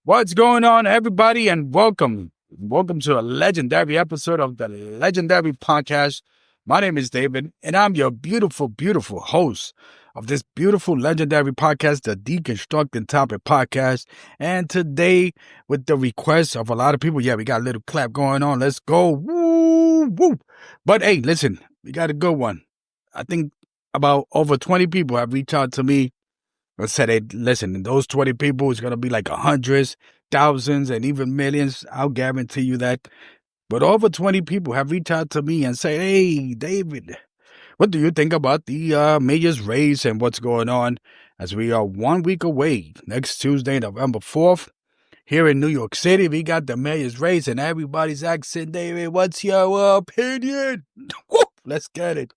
What's going on, everybody, and welcome. Welcome to a legendary episode of the Legendary Podcast. My name is David, and I'm your beautiful, beautiful host of this beautiful, legendary podcast, the D-constructingTopics podcast. And today, with the request of a lot of people, we got a little clap going on. Let's go. Woo, woo. But hey, listen, we got a good one. I think about over 20 people have reached out to me. I said, hey, listen, those 20 people is going to be like hundreds, thousands, and even millions. I'll guarantee you that. But over 20 people have reached out to me and said, hey, David, what do you think about the mayor's race and what's going on as we are 1 week away? Next Tuesday, November 4th, here in New York City, we got the mayor's race and everybody's asking, David, what's your opinion? Let's get it.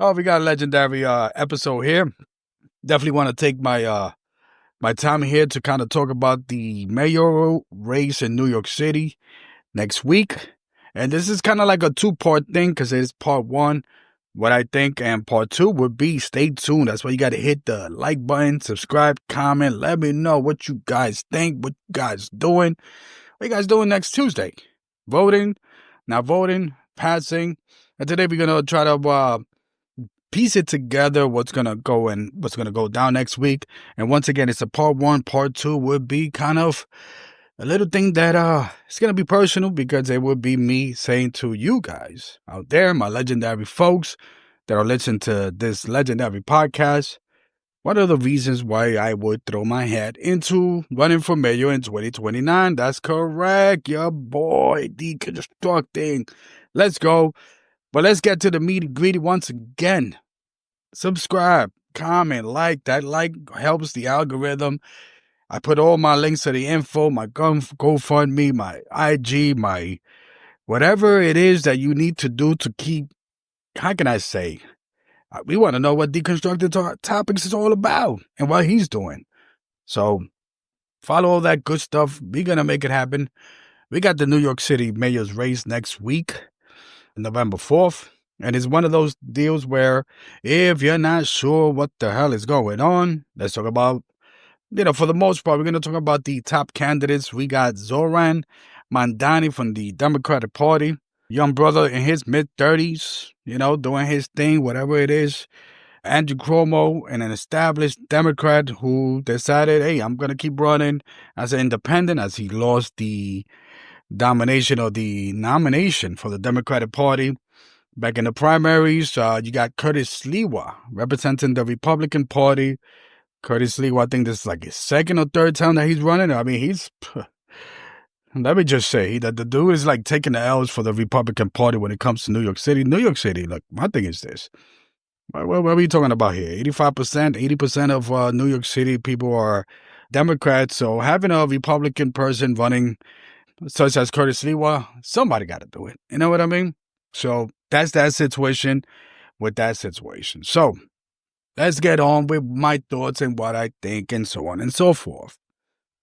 Oh, we got a legendary episode here. Definitely want to take my time here to kind of talk about the mayoral race in New York City next week. And this is kind of like a two-part thing because it's part one, what I think, and part two would be stay tuned. That's why you got to hit the like button, subscribe, comment. Let me know what you guys think, what you guys doing. What you guys doing next Tuesday? Voting, not voting, passing. And today we're going to try to piece it together, what's going to go and what's going to go down next week. And once again, it's a part one. Part two would be kind of a little thing that it's going to be personal because it would be me saying to you guys out there, my legendary folks that are listening to this legendary podcast, what are the reasons why I would throw my hat into running for mayor in 2029? That's correct, your boy, deconstructing. Let's go. But let's get to the meaty greedy once again. Subscribe, comment, like. That like helps the algorithm. I put all my links to the info, my GoFundMe, my IG, my whatever it is that you need to do to keep, how can I say? We want to know what Deconstructed Topics is all about and what he's doing. So follow all that good stuff. We're going to make it happen. We got the New York City mayor's race next week, November 4th. And it's one of those deals where if you're not sure what the hell is going on, let's talk about, for the most part, we're going to talk about the top candidates. We got Zhoran Mandani from the Democratic Party, young brother in his mid-30s, doing his thing, whatever it is. Andrew Cuomo, and an established Democrat who decided, hey, I'm going to keep running as an independent as he lost the domination or the nomination for the Democratic Party. Back in the primaries, you got Curtis Sliwa representing the Republican Party. Curtis Sliwa, I think this is like his second or third time that he's running. I mean, let me just say that the dude is like taking the L's for the Republican Party when it comes to New York City. New York City, look, my thing is this. What are we talking about here? 85%, 80% of New York City people are Democrats. So having a Republican person running, such as Curtis Sliwa, somebody got to do it. You know what I mean? So that's that situation with that situation. So let's get on with my thoughts and what I think and so on and so forth.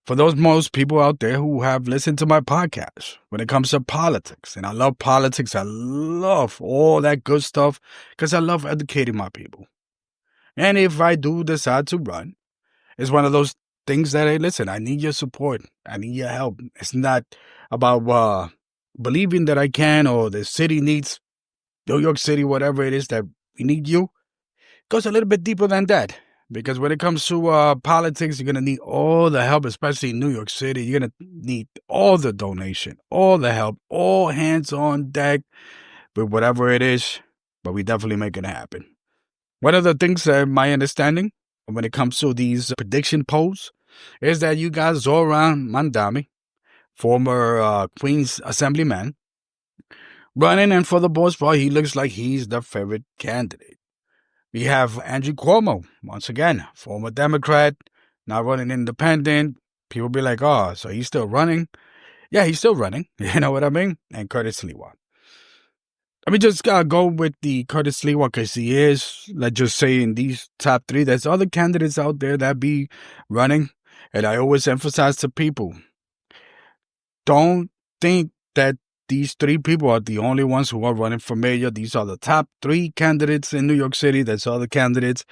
For those most people out there who have listened to my podcast, when it comes to politics, and I love politics, I love all that good stuff because I love educating my people. And if I do decide to run, it's one of those things that, hey, listen, I need your support. I need your help. It's not about believing that I can or the city needs New York City, whatever it is that we need you. It goes a little bit deeper than that. Because when it comes to politics, you're going to need all the help, especially in New York City. You're going to need all the donation, all the help, all hands on deck with whatever it is. But we definitely make it happen. One of the things that my understanding when it comes to these prediction polls is that you got Zhoran Mandani, former Queens Assemblyman, running, and for the most part, he looks like he's the favorite candidate. We have Andrew Cuomo, once again, former Democrat, now running independent. People be like, oh, so he's still running? Yeah, he's still running. You know what I mean? And Curtis Sliwa. Let me just go with the Curtis Sliwa because he is, let's just say, in these top three. There's other candidates out there that be running. And I always emphasize to people, don't think that these three people are the only ones who are running for mayor. These are the top three candidates in New York City. There's other candidates.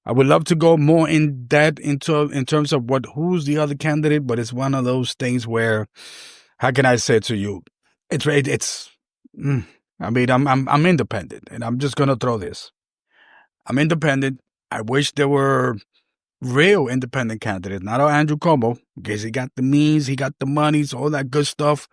I would love to go more in that in terms of who's the other candidate, but it's one of those things where, how can I say it to you? It's. I mean, I'm independent, and I'm just gonna throw this. I'm independent. I wish there were real independent candidates, not Andrew Cuomo, because he got the means, he got the monies, all that good stuff.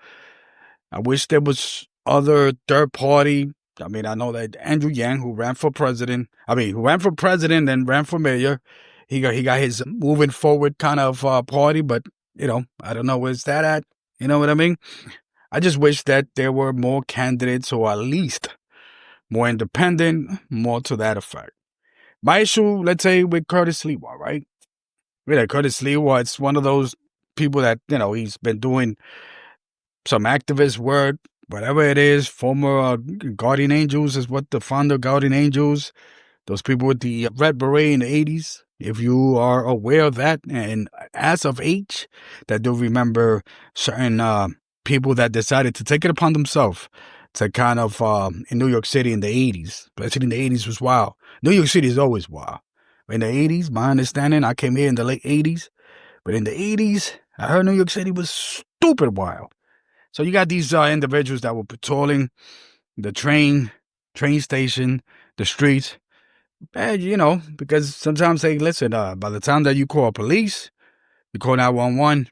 I wish there was other third party. I mean, I know that Andrew Yang, who ran for president, and ran for mayor, he got his moving forward kind of party, but I don't know where's that at. You know what I mean? I just wish that there were more candidates, or at least more independent, more to that effect. My issue, let's say, with Curtis Sliwa, right? Curtis Sliwa, it's one of those people that, he's been doing some activist work, whatever it is. Former Guardian Angels is what the founder of Guardian Angels, those people with the red beret in the 80s. If you are aware of that, and as of age, that do remember certain people that decided to take it upon themselves to kind of, in New York City in the 80s, especially in the 80s was wild. New York City is always wild. In the 80s, my understanding, I came here in the late 80s, but in the 80s, I heard New York City was stupid wild. So you got these individuals that were patrolling the train station, the streets, and, because sometimes they listen, by the time that you call police, you call 911,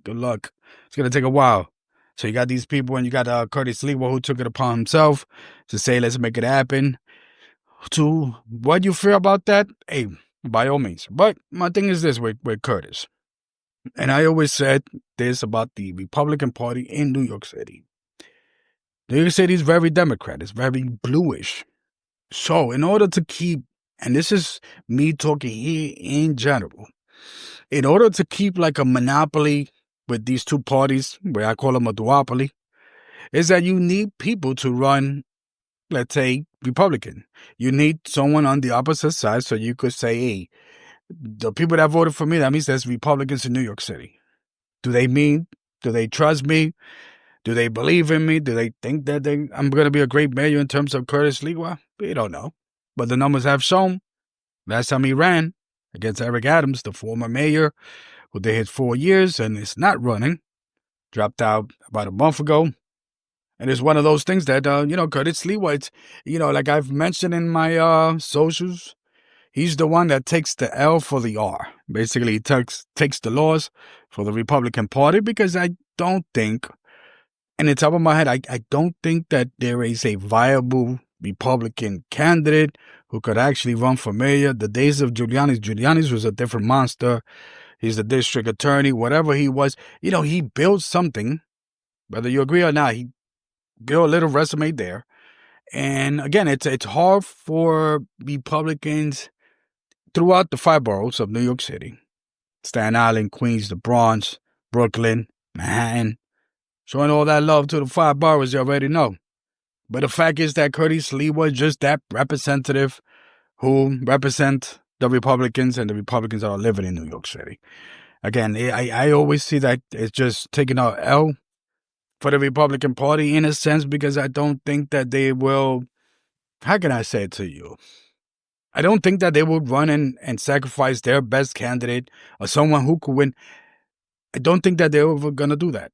good luck. It's going to take a while. So you got these people, and you got Curtis Sliwa, who took it upon himself to say, let's make it happen. To what you feel about that, hey, by all means. But my thing is this with Curtis. And I always said this about the Republican Party in New York City. New York City is very Democrat. It's very bluish. So in order to keep, and this is me talking here in general, in order to keep like a monopoly with these two parties, where I call them a duopoly, is that you need people to run, let's say, Republican. You need someone on the opposite side, so you could say, hey, the people that voted for me, that means there's Republicans in New York City. Do they trust me? Do they believe in me? Do they think that I'm going to be a great mayor in terms of Curtis Sliwa? We don't know. But the numbers have shown. Last time he ran against Eric Adams, the former mayor, who did his 4 years and is not running, dropped out about a month ago. And it's one of those things that, Curtis Sliwa, it's, like I've mentioned in my socials, he's the one that takes the L for the R. Basically, he takes the loss for the Republican Party, because I don't think, in the top of my head, I don't think that there is a viable Republican candidate who could actually run for mayor. The days of Giuliani's was a different monster. He's the district attorney, whatever he was. He built something, whether you agree or not, he built a little resume there. And again, it's hard for Republicans throughout the 5 boroughs of New York City, Staten Island, Queens, the Bronx, Brooklyn, Manhattan, showing all that love to the 5 boroughs you already know. But the fact is that Curtis Sliwa is just that representative who represent the Republicans, and the Republicans are living in New York City. Again, I always see that it's just taking out L for the Republican Party in a sense, because I don't think that they will, how can I say it to you? I don't think that they would run and sacrifice their best candidate or someone who could win. I don't think that they're ever going to do that.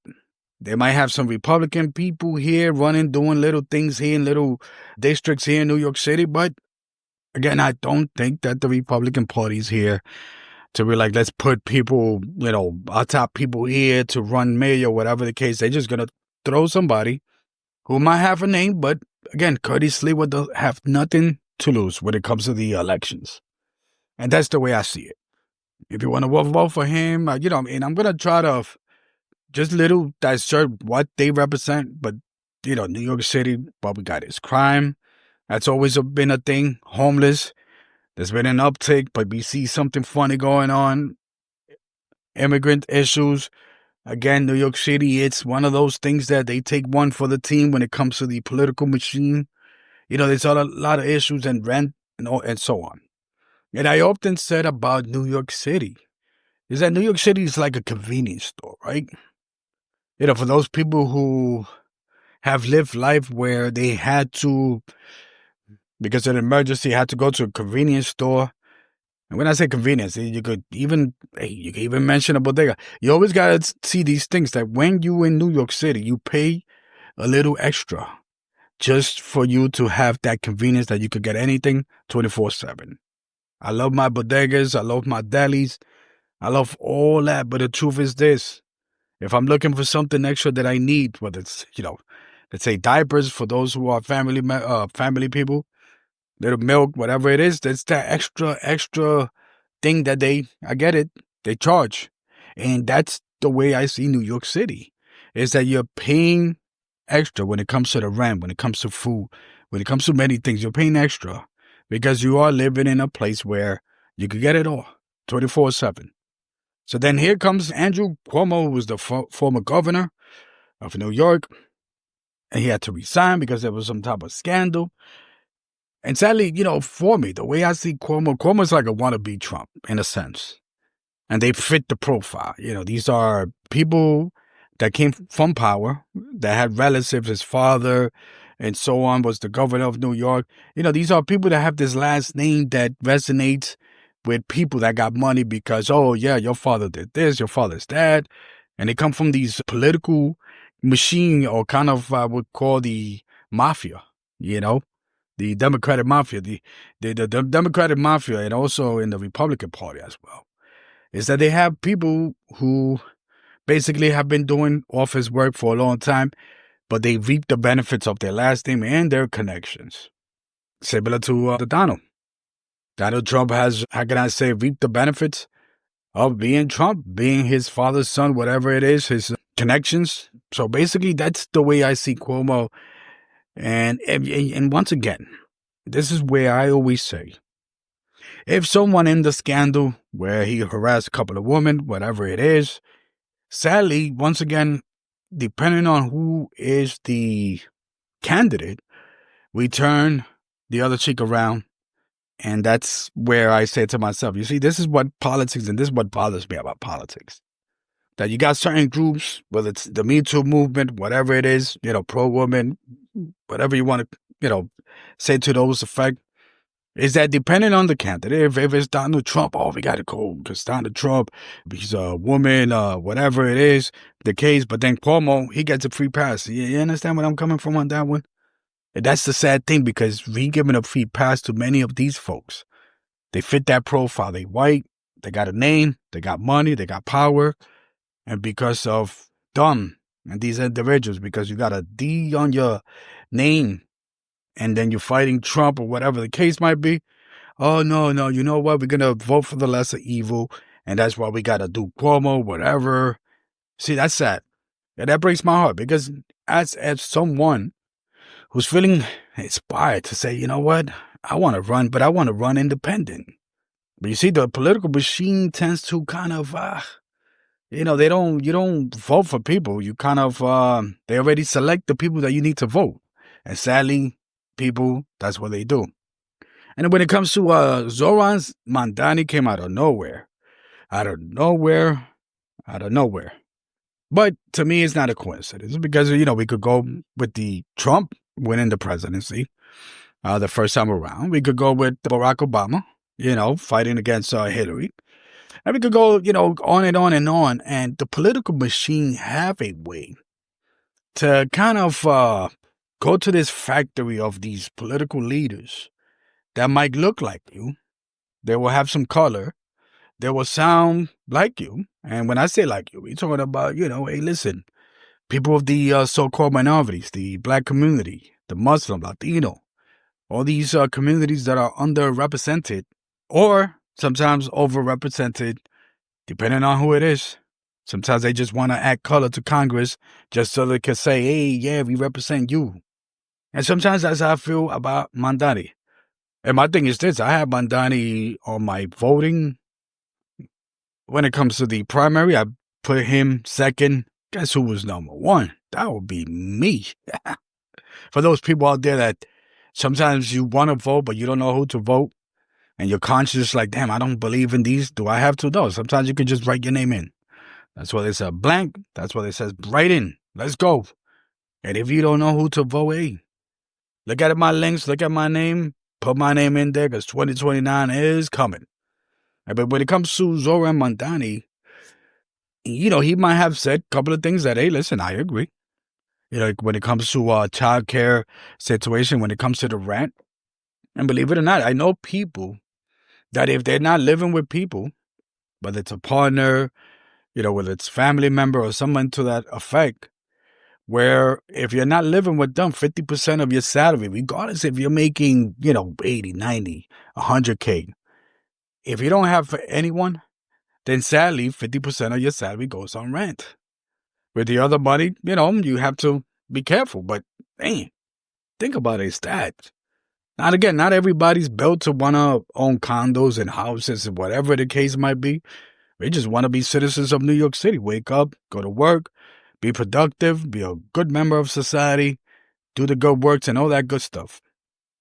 They might have some Republican people here running, doing little things here in little districts here in New York City. But again, I don't think that the Republican Party is here to be like, let's put people, our top people here to run mayor, whatever the case. They're just going to throw somebody who might have a name. But again, Curtis Sliwa does have nothing to lose when it comes to the elections. And that's the way I see it. If you want to vote for him, and I'm going to try to just little dissect what they represent. But, New York City, what we got is crime. That's always been a thing. Homeless. There's been an uptick, but we see something funny going on. Immigrant issues. Again, New York City, it's one of those things that they take one for the team when it comes to the political machine. There's a lot of issues and rent and so on. And I often said about New York City is that New York City is like a convenience store, right? For those people who have lived life where they had to, because of an emergency, had to go to a convenience store. And when I say convenience, you could even mention a bodega. You always gotta see these things that when you in New York City, you pay a little extra just for you to have that convenience that you could get anything 24/7. I love my bodegas. I love my delis. I love all that. But the truth is this. If I'm looking for something extra that I need, whether it's, let's say diapers for those who are family people, little milk, whatever it is, that's that extra thing that I get it, they charge. And that's the way I see New York City, is that you're paying extra when it comes to the rent, when it comes to food, when it comes to many things, you're paying extra because you are living in a place where you can get it all 24/7. So then here comes Andrew Cuomo, who was the former governor of New York, and he had to resign because there was some type of scandal. And sadly, for me, the way I see Cuomo's like a wannabe Trump in a sense. And they fit the profile. These are people that came from power, that had relatives, his father and so on was the governor of New York. These are people that have this last name that resonates with people that got money because, oh, yeah, your father did this, your father's that. And they come from these political machine, or kind of, I would call the mafia, the Democratic mafia, the Democratic mafia, and also in the Republican Party as well, is that they have people who basically have been doing office work for a long time, but they reap the benefits of their last name and their connections. Similar to Donald Trump has, how can I say, reaped the benefits of being Trump, being his father's son, whatever it is, his connections. So basically, that's the way I see Cuomo. And once again, this is where I always say, if someone in the scandal where he harassed a couple of women, whatever it is, sadly, once again, depending on who is the candidate, we turn the other cheek around. And that's where I say to myself, you see, this is what politics, and this is what bothers me about politics. That you got certain groups, whether it's the Me Too movement, whatever it is, pro-woman, whatever you want to, say to those effect, is that depending on the candidate, if it's Donald Trump, we got to go because Donald Trump, he's a woman, whatever it is, the case. But then Cuomo, he gets a free pass. You understand where I'm coming from on that one? And that's the sad thing, because we giving a free pass to many of these folks. They fit that profile. They white, they got a name, they got money, they got power. And because of dumb and these individuals, because you got a D on your name, and then you're fighting Trump or whatever the case might be. Oh, no, you know what? We're going to vote for the lesser evil. And that's why we got to do Cuomo, whatever. See, that's sad. And that breaks my heart, because as someone who's feeling inspired to say, you know what? I want to run, but I want to run independent. But you see, the political machine tends to kind of, you don't vote for people. You kind of, they already select the people that you need to vote. And sadly, people, that's what they do. And when it comes to Zhoran Mandani, came out of nowhere. But to me, it's not a coincidence, because, we could go with the Trump winning the presidency the first time around. We could go with Barack Obama, fighting against Hillary. And we could go, on and on and on. And the political machine have a way to kind of go to this factory of these political leaders that might look like you. They will have some color. They will sound like you. And when I say like you, we're talking about, hey, listen, people of the so-called minorities, the black community, the Muslim, Latino, all these communities that are underrepresented or sometimes overrepresented, depending on who it is. Sometimes they just want to add color to Congress just so they can say, hey, yeah, we represent you. And sometimes that's how I feel about Mandani. And my thing is this, I have Mandani on my voting. When it comes to the primary, I put him second. Guess who was number one? That would be me. For those people out there that sometimes you want to vote, but you don't know who to vote, and your conscience is like, damn, I don't believe in these. Do I have to? No. Sometimes you can just write your name in. That's why they say blank. That's why they says write in. Let's go. And if you don't know who to vote, hey, look at my links, look at my name, put my name in there, because 2029 is coming. But when it comes to Zhoran Mandani, he might have said a couple of things that, hey, listen, I agree. Like when it comes to childcare situation, when it comes to the rent, and believe it or not, I know people that if they're not living with people, whether it's a partner, whether it's family member or someone to that effect, where if you're not living with them, 50% of your salary, regardless if you're making, 80, 90, 100K, if you don't have anyone, then sadly, 50% of your salary goes on rent. With the other money, you have to be careful. But, man, think about it, it's that. Not everybody's built to want to own condos and houses and whatever the case might be. They just want to be citizens of New York City. Wake up, go to work, be productive, be a good member of society, do the good works and all that good stuff.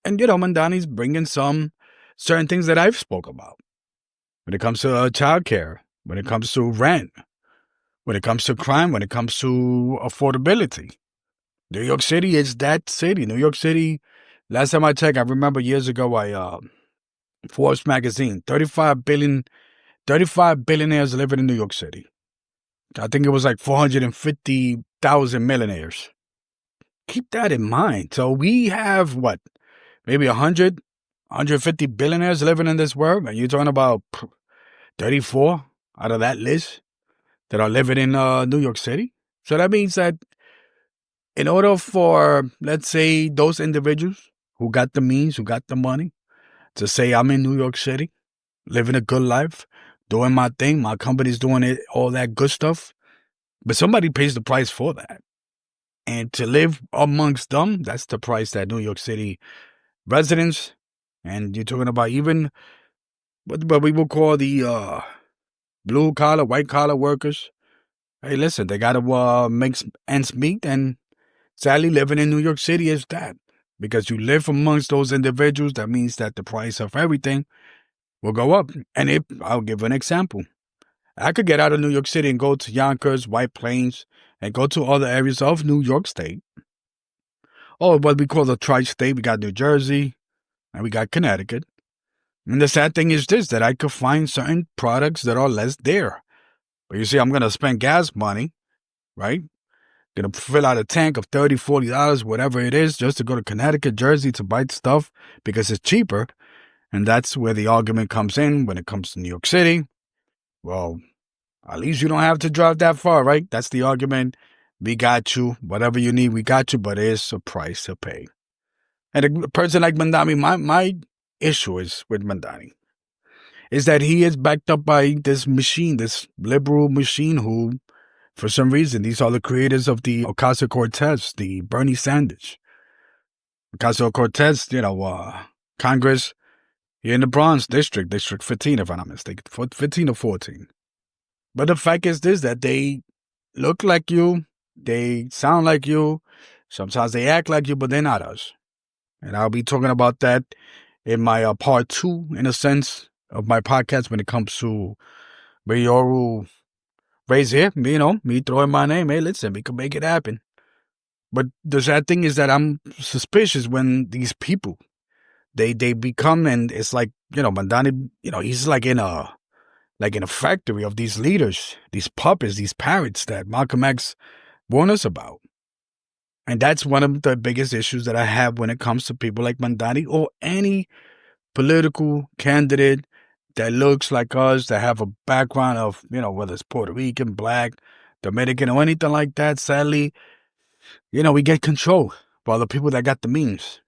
And, Mandani's bringing some certain things that I've spoke about. When it comes to childcare, when it comes to rent, when it comes to crime, when it comes to affordability. New York City is that city. New York City, last time I checked, I remember years ago, Forbes magazine, 35 billionaires living in New York City. I think it was like 450,000 millionaires. Keep that in mind. So we have maybe 150 billionaires living in this world, and you're talking about 34 out of that list that are living in New York City. So that means that in order for, let's say, those individuals who got the means, who got the money, to say, I'm in New York City, living a good life, doing my thing, my company's doing it, all that good stuff, but somebody pays the price for that. And to live amongst them, that's the price that New York City residents, and you're talking about even what we will call the blue-collar, white-collar workers. Hey, listen, they got to make ends meet, and sadly, living in New York City is that. Because you live amongst those individuals, that means that the price of everything will go up. And I'll give an example. I could get out of New York City and go to Yonkers, White Plains, and go to other areas of New York State. Or what we call the tri-state. We got New Jersey, and we got Connecticut. And the sad thing is this, that I could find certain products that are less there. But you see, I'm going to spend gas money, right? Going to fill out a tank of $30, $40, whatever it is, just to go to Connecticut, Jersey to buy stuff because it's cheaper. And that's where the argument comes in when it comes to New York City. Well, at least you don't have to drive that far, right? That's the argument. We got you. Whatever you need, we got you, but it's a price to pay. And a person like Mandani, my issue is with Mandani is that he is backed up by this machine, this liberal machine who, for some reason, these are the creators of the Ocasio-Cortez, the Bernie Sanders. Ocasio-Cortez, Congress here in the Bronx District, District 15, if I'm not mistaken, 15 or 14. But the fact is this, that they look like you, they sound like you, sometimes they act like you, but they're not us. And I'll be talking about that in my part 2, in a sense, of my podcast when it comes to mayoral raise here, me throwing my name. Hey, listen, we can make it happen. But the sad thing is that I'm suspicious when these people, they become, and it's like, Mandani, he's like in a factory of these leaders, these puppets, these parrots that Malcolm X warned us about. And that's one of the biggest issues that I have when it comes to people like Mandani or any political candidate that looks like us, that have a background of, whether it's Puerto Rican, Black, Dominican, or anything like that. Sadly, we get controlled by the people that got the means.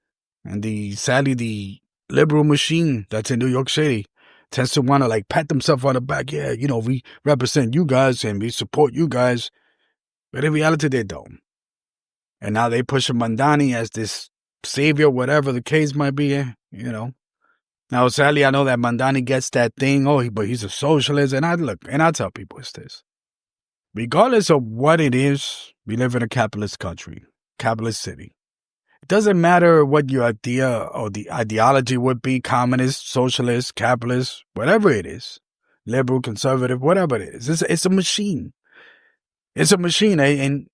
And sadly, the liberal machine that's in New York City tends to want to pat themselves on the back. Yeah, we represent you guys and we support you guys. But in reality, they don't. And now they push Mandani as this savior, whatever the case might be, Now, sadly, I know that Mandani gets that thing, but he's a socialist. And I tell people it's this. Regardless of what it is, we live in a capitalist country, capitalist city. It doesn't matter what your idea or the ideology would be, communist, socialist, capitalist, whatever it is, liberal, conservative, whatever it is. It's a machine. It's a machine, and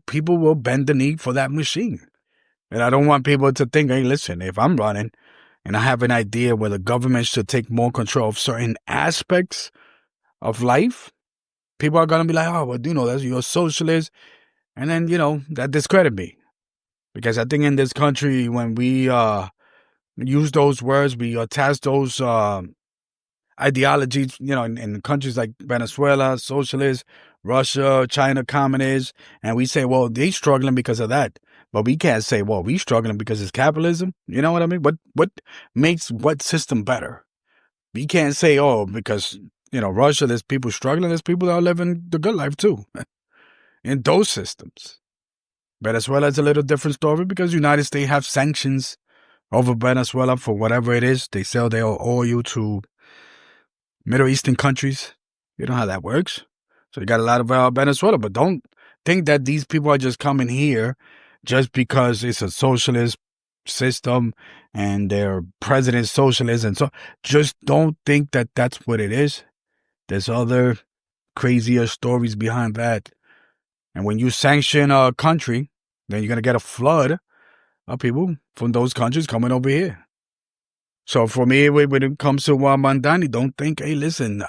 people will bend the knee for that machine. And I don't want people to think, hey, listen, if I'm running and I have an idea where the government should take more control of certain aspects of life, people are going to be like, oh, well, that's, you're a socialist. And then, that discredit me. Because I think in this country, when we use those words, we attach those ideologies, in countries like Venezuela, socialist, Russia, China, communist, and we say, well, they struggling because of that. But we can't say, well, we struggling because it's capitalism. You know what I mean? What makes what system better? We can't say, oh, because, Russia, there's people struggling, there's people that are living the good life too in those systems. Venezuela is a little different story because the United States have sanctions over Venezuela for whatever it is. They sell their oil to Middle Eastern countries. You know how that works. So you got a lot of Venezuela, but don't think that these people are just coming here just because it's a socialist system and their president's socialist. And so just don't think that that's what it is. There's other crazier stories behind that. And when you sanction a country, then you're going to get a flood of people from those countries coming over here. So for me, when it comes to Mandani, don't think, hey, listen,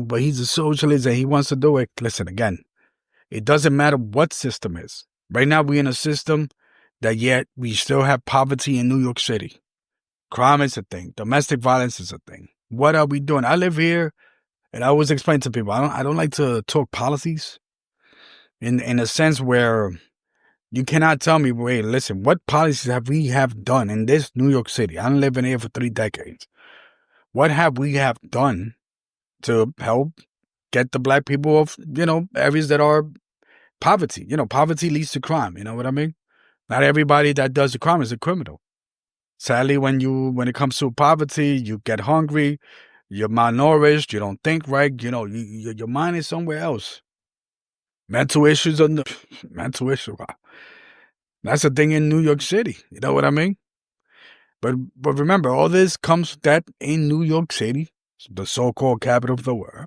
but he's a socialist and he wants to do it. Listen, again, it doesn't matter what system is. Right now, we're in a system that yet we still have poverty in New York City. Crime is a thing. Domestic violence is a thing. What are we doing? I live here, and I always explain to people, I don't like to talk policies in a sense where you cannot tell me, wait, listen, what policies have we done in this New York City? I'm living here for 3 decades. What have we done to help get the black people of, areas that are poverty? Poverty leads to crime. You know what I mean? Not everybody that does a crime is a criminal. Sadly, when it comes to poverty, you get hungry, you're malnourished, you don't think right, your mind is somewhere else. Mental issues. That's a thing in New York City. You know what I mean? But remember, all this comes that in New York City, the so-called capital of the world,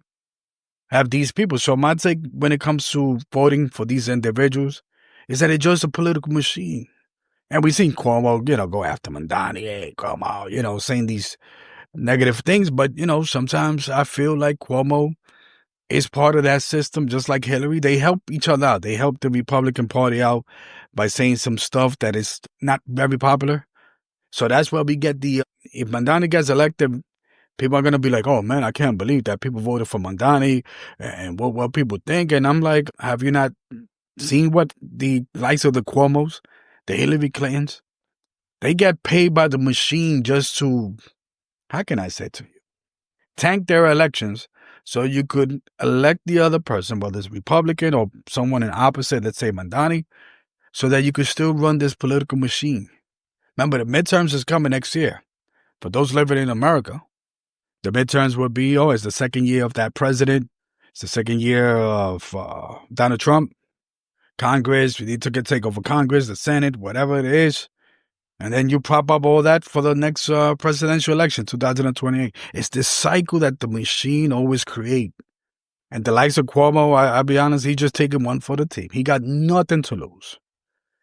have these people. So my take when it comes to voting for these individuals is that it's just a political machine. And we've seen Cuomo, go after Mandani, hey, Cuomo, saying these negative things. But, sometimes I feel like Cuomo is part of that system, just like Hillary. They help each other out. They help the Republican Party out by saying some stuff that is not very popular. So that's where we get if Mandani gets elected, people are going to be like, oh, man, I can't believe that people voted for Mandani and what people think. And I'm like, have you not seen what the likes of the Cuomos, the Hillary Clintons, they get paid by the machine just to, how can I say to you, tank their elections so you could elect the other person, whether it's Republican or someone in opposite, let's say Mandani, so that you could still run this political machine. Remember, the midterms is coming next year. For those living in America, the midterms will be, it's the second year of that president. It's the second year of Donald Trump. Congress, we need to take over Congress, the Senate, whatever it is. And then you prop up all that for the next presidential election, 2028. It's this cycle that the machine always creates. And the likes of Cuomo, I'll be honest, he's just taking one for the team. He got nothing to lose.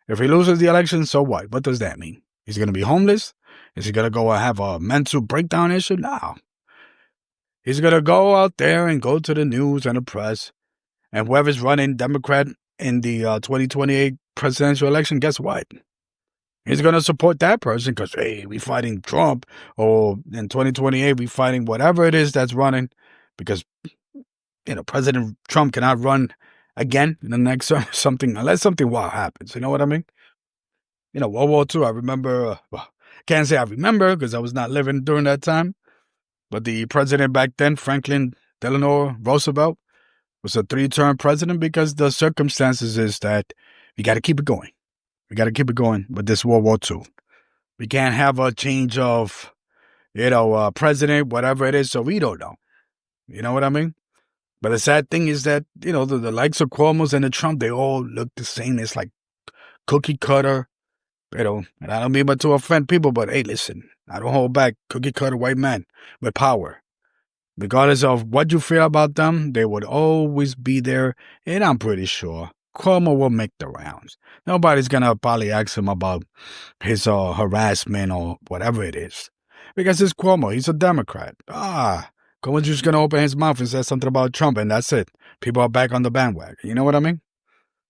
If he loses the election, so what? What does that mean? He's going to be homeless? Is he going to go and have a mental breakdown issue? No. He's going to go out there and go to the news and the press. And whoever's running Democrat in the 2028 presidential election, guess what? He's going to support that person because, hey, we fighting Trump. Or in 2028, we fighting whatever it is that's running. Because, President Trump cannot run again in the next unless something wild happens. You know what I mean? World War II, I remember, can't say I remember because I was not living during that time. But the president back then, Franklin Delano Roosevelt, was a 3-term president because the circumstances is that we got to keep it going. We got to keep it going with this World War II. We can't have a change of, president, whatever it is, so we don't know. You know what I mean? But the sad thing is that, the likes of Cuomo's and the Trump, they all look the same. It's like cookie cutter, and I don't mean but to offend people, but hey, listen, I don't hold back. Cookie cutter white man with power. Regardless of what you feel about them, they would always be there, and I'm pretty sure Cuomo will make the rounds. Nobody's going to probably ask him about his harassment or whatever it is. Because it's Cuomo. He's a Democrat. Cuomo's just going to open his mouth and say something about Trump, and that's it. People are back on the bandwagon. You know what I mean?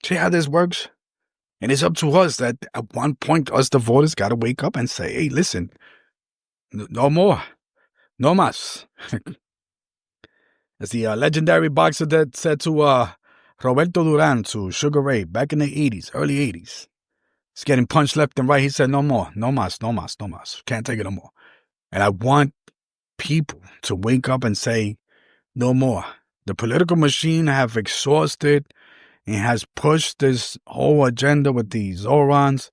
See how this works? And it's up to us that at one point, us, the voters, got to wake up and say, hey, listen, no more. No mas. As the legendary boxer that said to Roberto Duran, to Sugar Ray, back in the 80s, early 80s. He's getting punched left and right. He said, no more. No mas, no mas, no mas. Can't take it no more. And I want people to wake up and say, no more. The political machine have exhausted and has pushed this whole agenda with the Zhorans,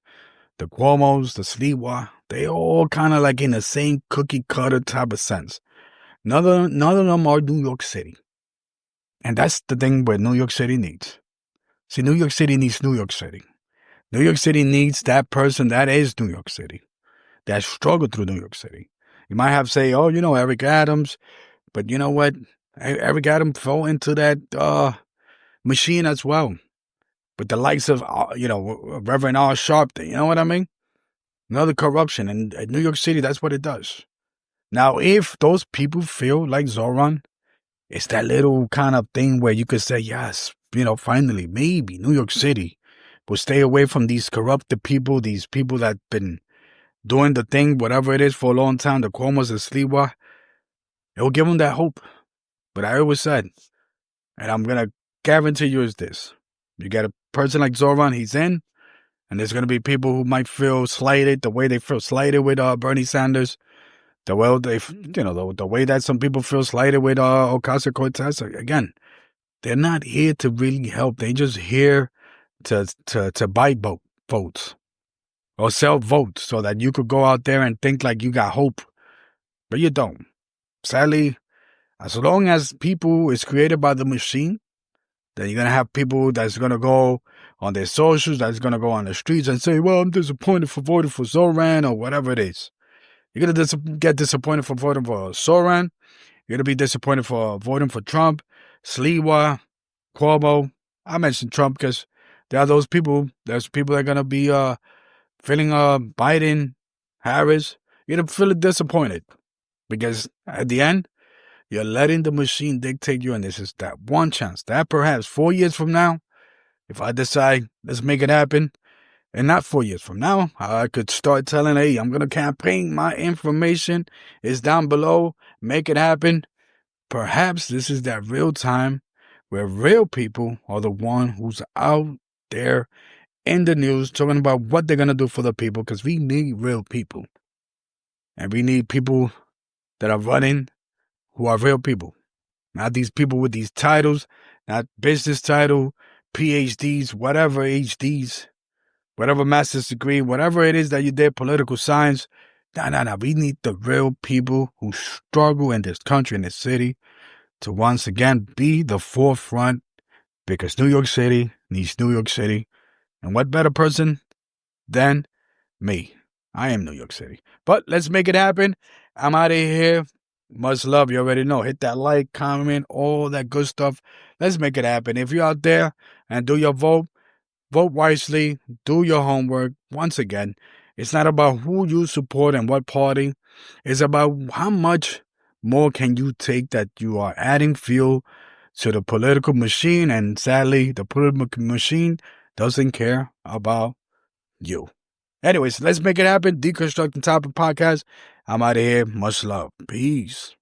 the Cuomos, the Sliwa. They all kind of like in the same cookie cutter type of sense. None of them are New York City. And that's the thing what New York City needs. See, New York City needs New York City. New York City needs that person that is New York City, that struggled through New York City. You might have to say, oh, Eric Adams. But you know what? Eric Adams fell into that machine as well. With the likes of, Reverend R. Sharpton. You know what I mean? Another corruption. And in New York City, that's what it does. Now, if those people feel like Zhoran, it's that little kind of thing where you could say, yes, finally, maybe New York City will stay away from these corrupted people, these people that been doing the thing, whatever it is, for a long time, the Cuomos, the Sliwa. It will give them that hope. But I always said, and I'm going to guarantee you is this. You get a person like Zhoran, he's in, and there's going to be people who might feel slighted the way they feel slighted with Bernie Sanders. The way that some people feel slighted with Ocasio-Cortez. Again, they're not here to really help. They're just here to buy votes or sell votes so that you could go out there and think like you got hope. But you don't. Sadly, as long as people is created by the machine, then you're going to have people that's going to go on their socials, that's going to go on the streets and say, well, I'm disappointed for voting for Zhoran or whatever it is. You're going to get disappointed for voting for Zhoran. You're going to be disappointed for voting for Trump, Sliwa, Cuomo. I mentioned Trump because there are those people. There's people that are going to be feeling Biden, Harris. You're going to feel disappointed because at the end, you're letting the machine dictate you. And this is that one chance that perhaps 4 years from now, if I decide, let's make it happen. And not 4 years from now, I could start telling, hey, I'm going to campaign. My information is down below. Make it happen. Perhaps this is that real time where real people are the one who's out there in the news talking about what they're going to do for the people, because we need real people. And we need people that are running who are real people. Not these people with these titles, not business title, PhDs, whatever HDs. Whatever master's degree, whatever it is that you did, political science. No. We need the real people who struggle in this country, in this city, to once again be the forefront, because New York City needs New York City. And what better person than me? I am New York City. But let's make it happen. I'm out of here. Much love. You already know. Hit that like, comment, all that good stuff. Let's make it happen. If you're out there and do your vote wisely, do your homework. Once again, it's not about who you support and what party. It's about how much more can you take that you are adding fuel to the political machine. And sadly, the political machine doesn't care about you. Anyways, let's make it happen. D-constructing Topic podcast. I'm out of here. Much love. Peace.